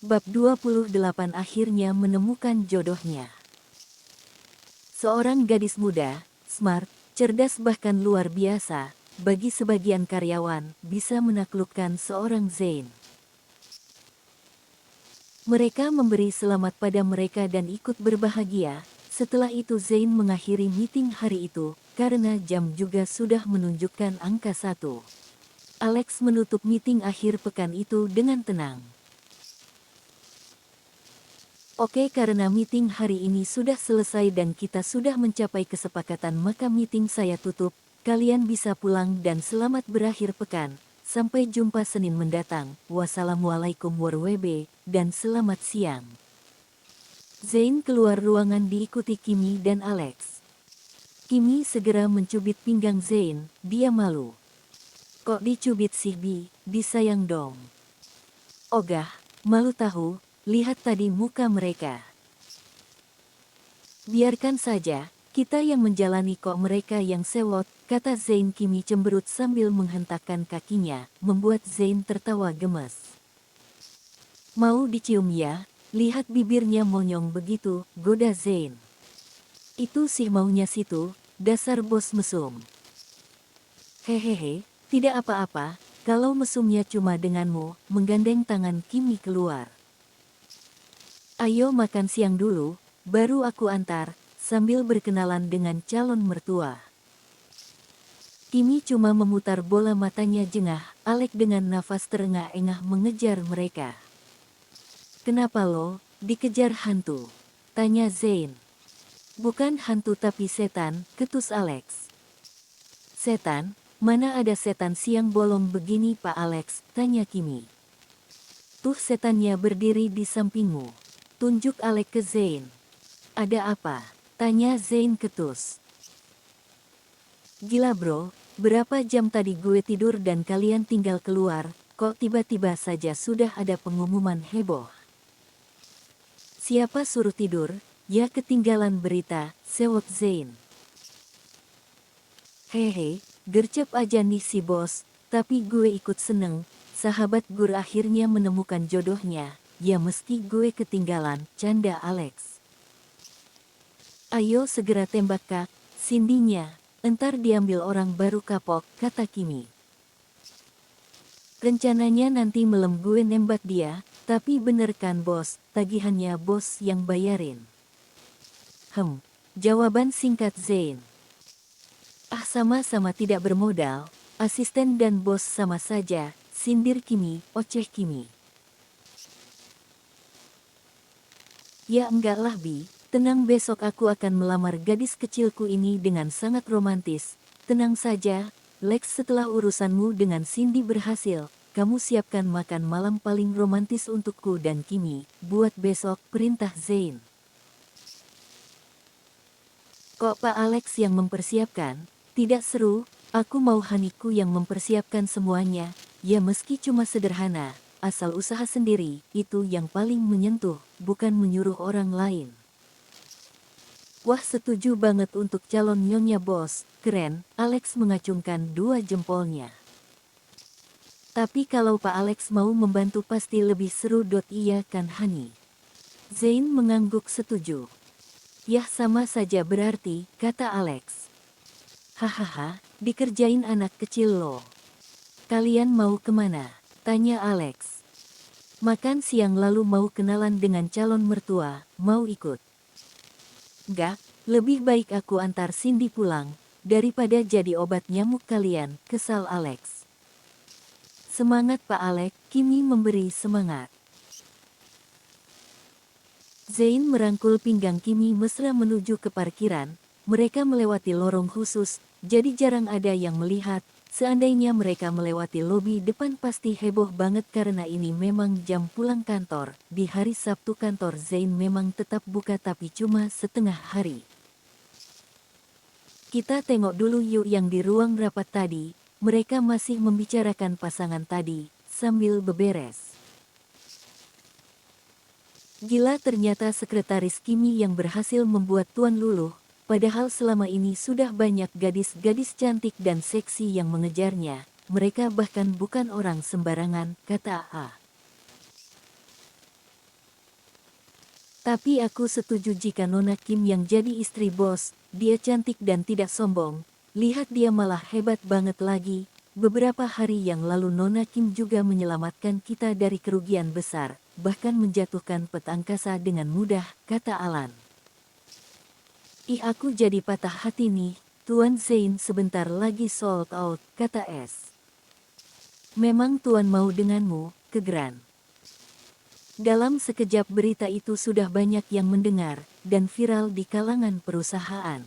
Bab 28 akhirnya menemukan jodohnya. Seorang gadis muda, smart, cerdas bahkan luar biasa, bagi sebagian karyawan, bisa menaklukkan seorang Zain. Mereka memberi selamat pada mereka dan ikut berbahagia. Setelah itu Zain mengakhiri meeting hari itu, karena jam juga sudah menunjukkan angka 1. Alex menutup meeting akhir pekan itu dengan tenang. Oke, karena meeting hari ini sudah selesai dan kita sudah mencapai kesepakatan, maka meeting saya tutup. Kalian bisa pulang dan selamat berakhir pekan. Sampai jumpa Senin mendatang. Wassalamualaikum warahmatullahi wabarakatuh dan selamat siang. Zain keluar ruangan diikuti Kimi dan Alex. Kimi segera mencubit pinggang Zain, dia malu. Kok dicubit sih Bi, disayang dong. Ogah, malu tahu. Lihat tadi muka mereka. Biarkan saja, kita yang menjalani kok mereka yang sewot, kata Zain. Kimi cemberut sambil menghentakkan kakinya, membuat Zain tertawa gemes. Mau dicium ya? Lihat bibirnya monyong begitu, goda Zain. Itu sih maunya situ, dasar bos mesum. Hehehe, tidak apa-apa, kalau mesumnya cuma denganmu, menggandeng tangan Kimi keluar. Ayo makan siang dulu, baru aku antar, sambil berkenalan dengan calon mertua. Kimi cuma memutar bola matanya jengah, Alex dengan nafas terengah-engah mengejar mereka. Kenapa lo, dikejar hantu? Tanya Zain. Bukan hantu tapi setan, ketus Alex. Setan? Mana ada setan siang bolong begini Pak Alex, tanya Kimi. Tuh setannya berdiri di sampingmu. Tunjuk Alex ke Zain. Ada apa? Tanya Zain ketus. Gila bro, berapa jam tadi gue tidur dan kalian tinggal keluar, kok tiba-tiba saja sudah ada pengumuman heboh. Siapa suruh tidur? Ya ketinggalan berita, sewot Zain. Hehe, gercep aja nih si bos, tapi gue ikut seneng, sahabat gue akhirnya menemukan jodohnya. Ya mesti gue ketinggalan, canda Alex. Ayo segera tembak kak, Cindy-nya, entar diambil orang baru kapok, kata Kimi. Rencananya nanti malam gue nembak dia, tapi bener kan bos, tagihannya bos yang bayarin. Jawaban singkat Zain. Ah sama-sama tidak bermodal, asisten dan bos sama saja, sindir Kimi, oceh Kimi. Ya enggak lah Bi, tenang, besok aku akan melamar gadis kecilku ini dengan sangat romantis. Tenang saja, Lex, setelah urusanmu dengan Cindy berhasil, kamu siapkan makan malam paling romantis untukku dan Kimi, buat besok, perintah Zain. Kok Pak Alex yang mempersiapkan? Tidak seru, aku mau Haniku yang mempersiapkan semuanya, ya meski cuma sederhana. Asal usaha sendiri, itu yang paling menyentuh, bukan menyuruh orang lain. Wah setuju banget untuk calon nyonya bos, keren, Alex mengacungkan 2 jempolnya. Tapi kalau Pak Alex mau membantu pasti lebih seru. Iya kan Hani? Zain mengangguk setuju. Yah sama saja berarti, kata Alex. Hahaha, dikerjain anak kecil loh. Kalian mau kemana? Tanya Alex. Makan siang lalu mau kenalan dengan calon mertua, mau ikut? Gak, lebih baik aku antar Cindy pulang, daripada jadi obat nyamuk kalian, kesal Alex. Semangat Pak Alex, Kimi memberi semangat. Zain merangkul pinggang Kimi mesra menuju ke parkiran, mereka melewati lorong khusus, jadi jarang ada yang melihat. Seandainya mereka melewati lobi depan pasti heboh banget karena ini memang jam pulang kantor. Di hari Sabtu kantor Zain memang tetap buka tapi cuma setengah hari. Kita tengok dulu yuk yang di ruang rapat tadi, mereka masih membicarakan pasangan tadi, sambil beberes. Gila, ternyata sekretaris Kimi yang berhasil membuat Tuan luluh. Padahal selama ini sudah banyak gadis-gadis cantik dan seksi yang mengejarnya, mereka bahkan bukan orang sembarangan, kata A. Tapi aku setuju jika Nona Kim yang jadi istri bos, dia cantik dan tidak sombong. Lihat dia malah hebat banget lagi. Beberapa hari yang lalu Nona Kim juga menyelamatkan kita dari kerugian besar, bahkan menjatuhkan peta angkasa dengan mudah, kata Alan. Ih, aku jadi patah hati nih, Tuan Zain sebentar lagi sold out, kata S. Memang Tuan mau denganmu, Kegran. Dalam sekejap berita itu sudah banyak yang mendengar, dan viral di kalangan perusahaan.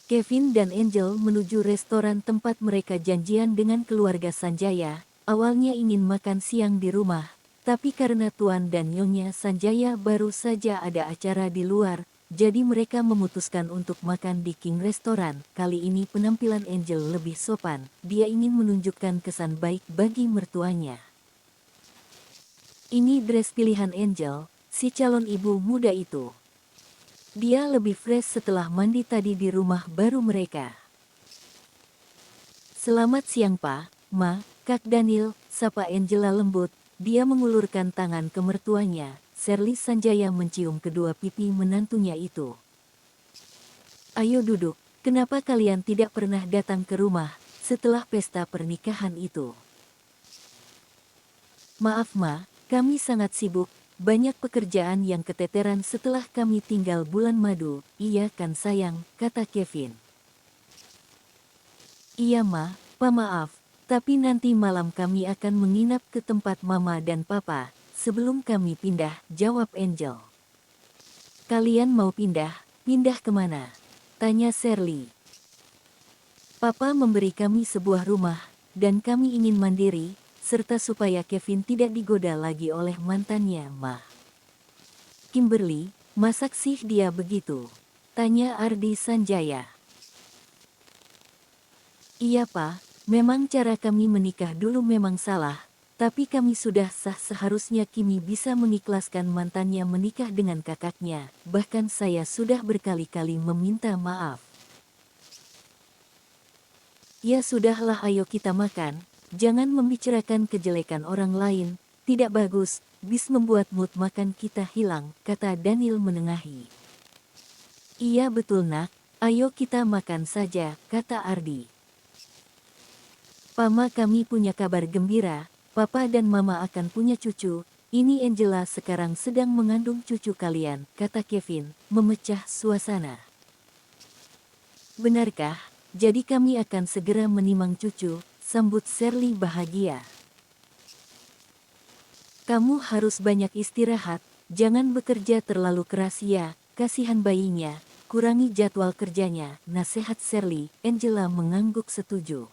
Kevin dan Angel menuju restoran tempat mereka janjian dengan keluarga Sanjaya. Awalnya ingin makan siang di rumah, tapi karena Tuan dan Nyonya Sanjaya baru saja ada acara di luar, jadi mereka memutuskan untuk makan di King Restoran. Kali ini penampilan Angel lebih sopan, dia ingin menunjukkan kesan baik bagi mertuanya. Ini dress pilihan Angel, si calon ibu muda itu. Dia lebih fresh setelah mandi tadi di rumah baru mereka. Selamat siang Pak, Ma, Kak Daniel, sapa Angela lembut. Dia mengulurkan tangan ke mertuanya. Shirley Sanjaya mencium kedua pipi menantunya itu. Ayo duduk, kenapa kalian tidak pernah datang ke rumah setelah pesta pernikahan itu? Maaf Ma, kami sangat sibuk, banyak pekerjaan yang keteteran setelah kami tinggal bulan madu. Iya kan sayang, kata Kevin. Iya Ma, maaf, tapi nanti malam kami akan menginap ke tempat Mama dan Papa. Sebelum kami pindah, jawab Angel. Kalian mau pindah kemana? Tanya Shirley. Papa memberi kami sebuah rumah, dan kami ingin mandiri, serta supaya Kevin tidak digoda lagi oleh mantannya, Ma. Kimberly, masak sih dia begitu? Tanya Ardi Sanjaya. Iya Pa, memang cara kami menikah dulu memang salah. Tapi kami sudah sah, seharusnya Kimi bisa mengikhlaskan mantannya menikah dengan kakaknya. Bahkan saya sudah berkali-kali meminta maaf. Ya sudahlah, ayo kita makan. Jangan membicarakan kejelekan orang lain. Tidak bagus, bis membuat mood makan kita hilang, kata Daniel menengahi. Iya betul nak, ayo kita makan saja, kata Ardi. Pama, kami punya kabar gembira. Papa dan Mama akan punya cucu. Ini Angela sekarang sedang mengandung cucu kalian, kata Kevin, memecah suasana. Benarkah? Jadi kami akan segera menimang cucu, sambut Shirley bahagia. Kamu harus banyak istirahat, jangan bekerja terlalu keras ya, kasihan bayinya, kurangi jadwal kerjanya, nasihat Shirley. Angela mengangguk setuju.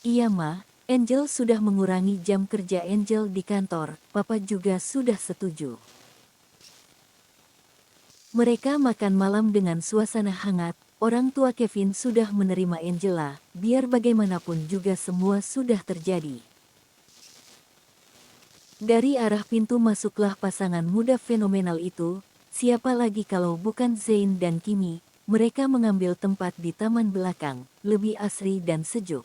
Iya Ma, Angel sudah mengurangi jam kerja Angel di kantor, Papa juga sudah setuju. Mereka makan malam dengan suasana hangat, orang tua Kevin sudah menerima Angela, biar bagaimanapun juga semua sudah terjadi. Dari arah pintu masuklah pasangan muda fenomenal itu, siapa lagi kalau bukan Zain dan Kimi, mereka mengambil tempat di taman belakang, lebih asri dan sejuk.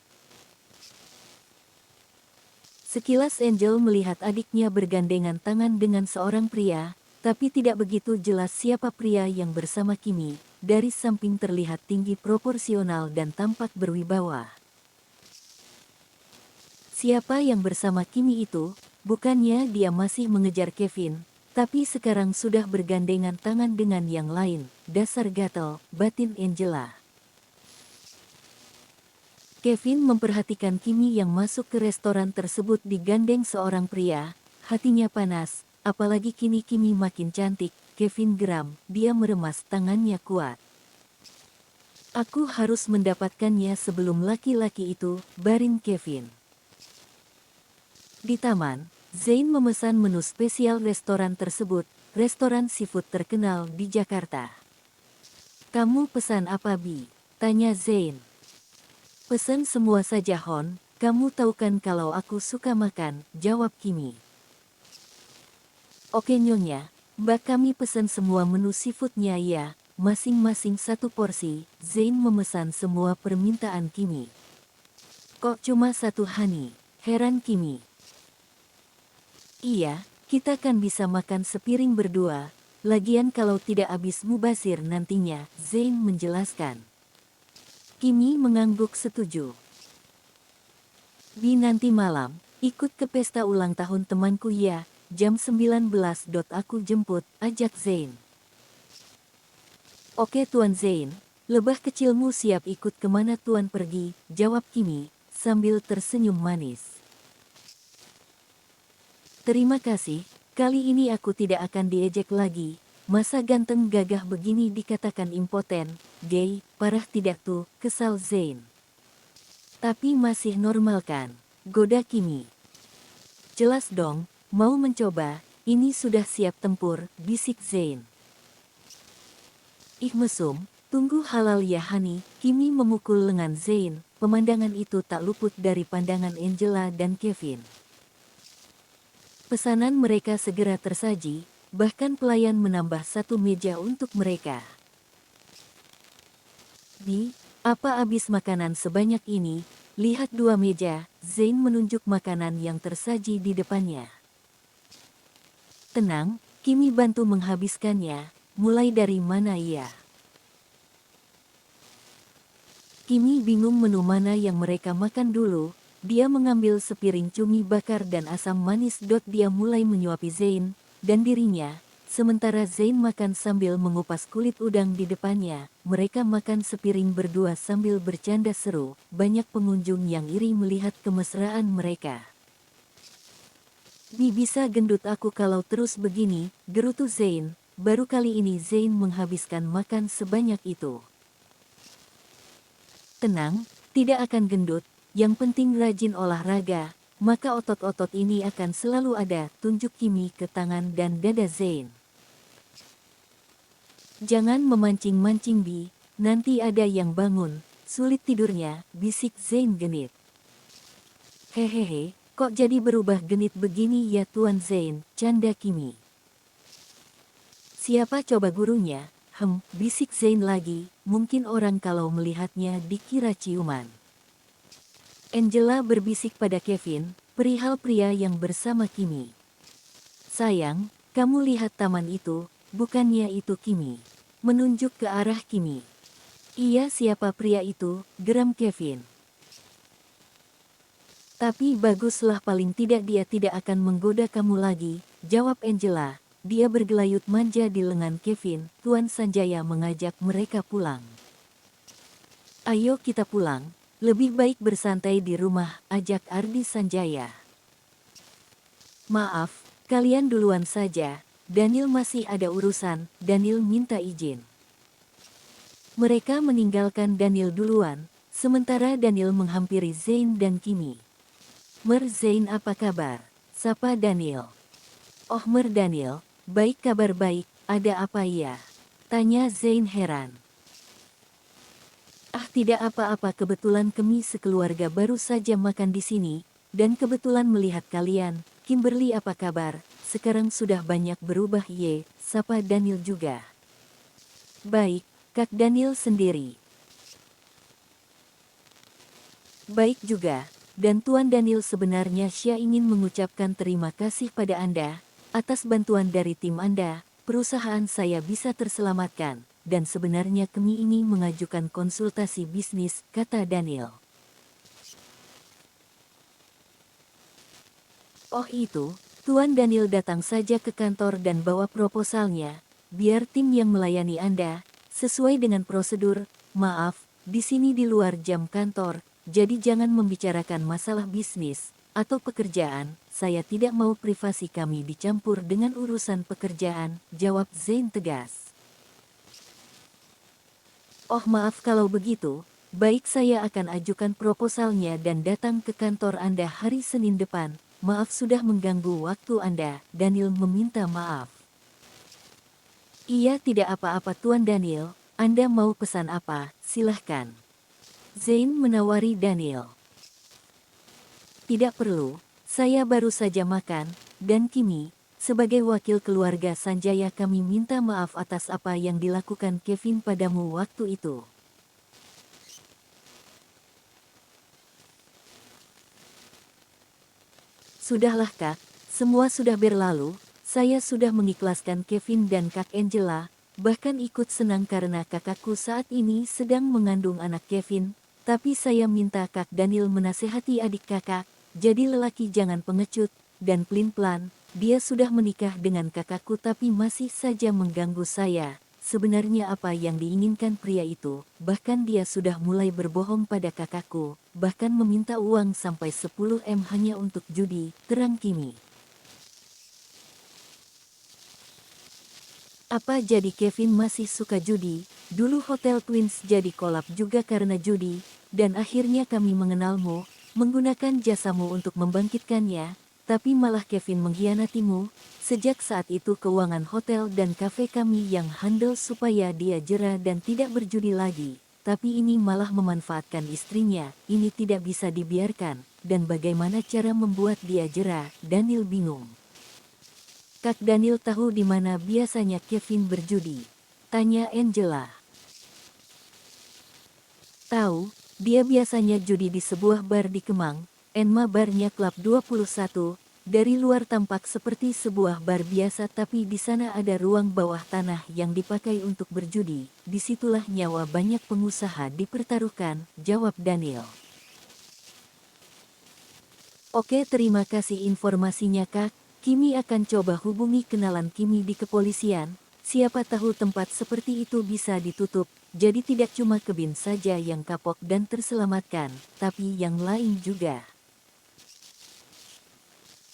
Sekilas Angel melihat adiknya bergandengan tangan dengan seorang pria, tapi tidak begitu jelas siapa pria yang bersama Kimi. Dari samping terlihat tinggi proporsional dan tampak berwibawa. Siapa yang bersama Kimi itu? Bukannya dia masih mengejar Kevin, tapi sekarang sudah bergandengan tangan dengan yang lain. Dasar gatel, batin Angela. Kevin memperhatikan Kimi yang masuk ke restoran tersebut digandeng seorang pria, hatinya panas, apalagi kini Kimi makin cantik. Kevin geram, dia meremas tangannya kuat. Aku harus mendapatkannya sebelum laki-laki itu, barin Kevin. Di taman, Zain memesan menu spesial restoran tersebut, restoran seafood terkenal di Jakarta. Kamu pesan apa Bi? Tanya Zain. Pesan semua saja Hon, kamu tahu kan kalau aku suka makan, jawab Kimi. Oke Nyonya, Mbak, kami pesan semua menu seafoodnya ya, masing-masing satu porsi. Zain memesan semua permintaan Kimi. Kok cuma satu Hani? Heran Kimi. Iya, kita kan bisa makan sepiring berdua. Lagian kalau tidak habis mubazir nantinya, Zain menjelaskan. Kimi mengangguk setuju. Bi nanti malam, ikut ke pesta ulang tahun temanku ya, jam 19. Aku jemput, ajak Zain. Oke Tuan Zain, lebah kecilmu siap ikut kemana Tuan pergi, jawab Kimi, sambil tersenyum manis. Terima kasih, kali ini aku tidak akan diejek lagi. Masa ganteng gagah begini dikatakan impoten, gay, parah tidak tuh, kesal Zain. Tapi masih normal kan, goda Kimi. Jelas dong, mau mencoba, ini sudah siap tempur, bisik Zain. Ih mesum, tunggu halal ya Hani, Kimi memukul lengan Zain, pemandangan itu tak luput dari pandangan Angela dan Kevin. Pesanan mereka segera tersaji, bahkan pelayan menambah satu meja untuk mereka. Bi, apa habis makanan sebanyak ini? Lihat dua meja, Zain menunjuk makanan yang tersaji di depannya. Tenang, Kimi bantu menghabiskannya, mulai dari mana ya? Kimi bingung menu mana yang mereka makan dulu. Dia mengambil sepiring cumi bakar dan asam manis. Dia mulai menyuapi Zain dan dirinya, sementara Zain makan sambil mengupas kulit udang di depannya. Mereka makan sepiring berdua sambil bercanda seru. Banyak pengunjung yang iri melihat kemesraan mereka. Bi bisa gendut aku kalau terus begini, gerutu Zain. Baru kali ini Zain menghabiskan makan sebanyak itu. Tenang, tidak akan gendut. Yang penting rajin olahraga, maka otot-otot ini akan selalu ada, tunjuk Kimi ke tangan dan dada Zain. Jangan memancing-mancing Bi, nanti ada yang bangun, sulit tidurnya, bisik Zain genit. Hehehe, kok jadi berubah genit begini ya Tuan Zain, canda Kimi. Siapa coba gurunya? Bisik Zain lagi, mungkin orang kalau melihatnya dikira ciuman. Angela berbisik pada Kevin, perihal pria yang bersama Kimi. Sayang, kamu lihat taman itu, bukannya itu Kimi. Menunjuk ke arah Kimi. Iya siapa pria itu, geram Kevin. Tapi baguslah paling tidak dia tidak akan menggoda kamu lagi, jawab Angela. Dia bergelayut manja di lengan Kevin, Tuan Sanjaya mengajak mereka pulang. Ayo kita pulang. Lebih baik bersantai di rumah, ajak Ardi Sanjaya. Maaf, kalian duluan saja, Daniel masih ada urusan, Daniel minta izin. Mereka meninggalkan Daniel duluan, sementara Daniel menghampiri Zain dan Kimi. Mer Zain apa kabar? Sapa Daniel. Oh Mer Daniel, baik kabar baik, ada apa ya? Tanya Zain heran. Ah tidak apa-apa kebetulan kami sekeluarga baru saja makan di sini, dan kebetulan melihat kalian, Kimberly apa kabar, sekarang sudah banyak berubah ye, sapa Daniel juga. Baik, Kak Daniel sendiri. Baik juga, dan Tuan Daniel sebenarnya saya ingin mengucapkan terima kasih pada Anda, atas bantuan dari tim Anda, perusahaan saya bisa terselamatkan. Dan sebenarnya kami ini mengajukan konsultasi bisnis, kata Daniel. Oh itu, Tuan Daniel datang saja ke kantor dan bawa proposalnya, biar tim yang melayani Anda, sesuai dengan prosedur, maaf, di sini di luar jam kantor, jadi jangan membicarakan masalah bisnis, atau pekerjaan, saya tidak mau privasi kami dicampur dengan urusan pekerjaan, jawab Zain tegas. Oh maaf kalau begitu, baik saya akan ajukan proposalnya dan datang ke kantor Anda hari Senin depan. Maaf sudah mengganggu waktu Anda, Daniel meminta maaf. Iya tidak apa-apa Tuan Daniel, Anda mau pesan apa, silahkan. Zain menawari Daniel. Tidak perlu, saya baru saja makan, dan Kimi, sebagai wakil keluarga Sanjaya kami minta maaf atas apa yang dilakukan Kevin padamu waktu itu. Sudahlah kak, semua sudah berlalu, saya sudah mengikhlaskan Kevin dan Kak Angela, bahkan ikut senang karena kakakku saat ini sedang mengandung anak Kevin, tapi saya minta Kak Daniel menasehati adik kakak, jadi lelaki jangan pengecut, dan pelin-pelan, dia sudah menikah dengan kakakku tapi masih saja mengganggu saya. Sebenarnya apa yang diinginkan pria itu, bahkan dia sudah mulai berbohong pada kakakku, bahkan meminta uang sampai 10 M hanya untuk judi, terang Kimi. Apa jadi Kevin masih suka judi? Dulu Hotel Twins jadi kolap juga karena judi, dan akhirnya kami mengenalmu, menggunakan jasamu untuk membangkitkannya, tapi malah Kevin mengkhianatimu. Sejak saat itu keuangan hotel dan kafe kami yang handal supaya dia jera dan tidak berjudi lagi. Tapi ini malah memanfaatkan istrinya, ini tidak bisa dibiarkan, dan bagaimana cara membuat dia jera, Daniel bingung. Kak Daniel tahu di mana biasanya Kevin berjudi? Tanya Angela. Tahu, dia biasanya judi di sebuah bar di Kemang, Enma barnya Club 21, dari luar tampak seperti sebuah bar biasa tapi di sana ada ruang bawah tanah yang dipakai untuk berjudi, disitulah nyawa banyak pengusaha dipertaruhkan, jawab Daniel. Oke, terima kasih informasinya Kak. Kimi akan coba hubungi kenalan Kimi di kepolisian, siapa tahu tempat seperti itu bisa ditutup, jadi tidak cuma Kevin saja yang kapok dan terselamatkan, tapi yang lain juga.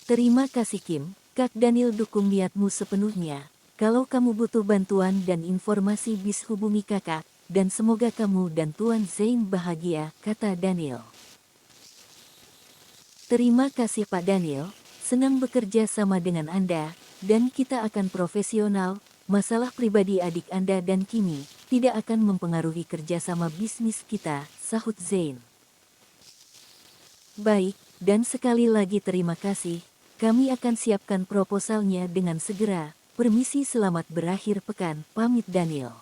Terima kasih Kim, Kak Daniel dukung niatmu sepenuhnya, kalau kamu butuh bantuan dan informasi bis hubungi kakak, dan semoga kamu dan Tuan Zain bahagia, kata Daniel. Terima kasih Pak Daniel. Senang bekerja sama dengan Anda, dan kita akan profesional. Masalah pribadi adik Anda dan Kimi tidak akan mempengaruhi kerjasama bisnis kita, sahut Zain. Baik, dan sekali lagi terima kasih. Kami akan siapkan proposalnya dengan segera. Permisi, selamat berakhir pekan, pamit Daniel.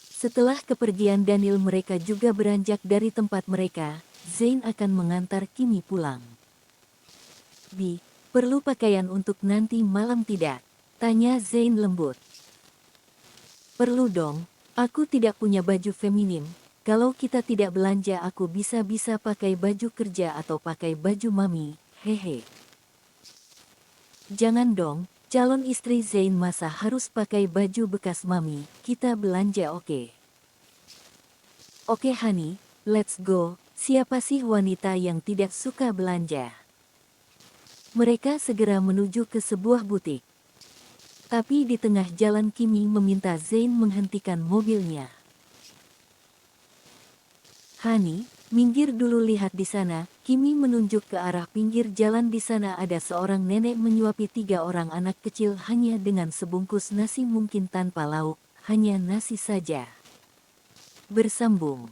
Setelah kepergian Daniel mereka juga beranjak dari tempat mereka. Zain akan mengantar Kimi pulang. Bi, perlu pakaian untuk nanti malam tidak? Tanya Zain lembut. Perlu dong, aku tidak punya baju feminim. Kalau kita tidak belanja aku bisa-bisa pakai baju kerja atau pakai baju mami, hehe. Jangan dong, calon istri Zain masa harus pakai baju bekas mami, kita belanja oke? Oke honey, let's go, siapa sih wanita yang tidak suka belanja? Mereka segera menuju ke sebuah butik. Tapi di tengah jalan Kimi meminta Zain menghentikan mobilnya. Hani, minggir dulu, lihat di sana. Kimi menunjuk ke arah pinggir jalan. Di sana ada seorang nenek menyuapi 3 orang anak kecil hanya dengan sebungkus nasi, mungkin tanpa lauk, hanya nasi saja. Bersambung.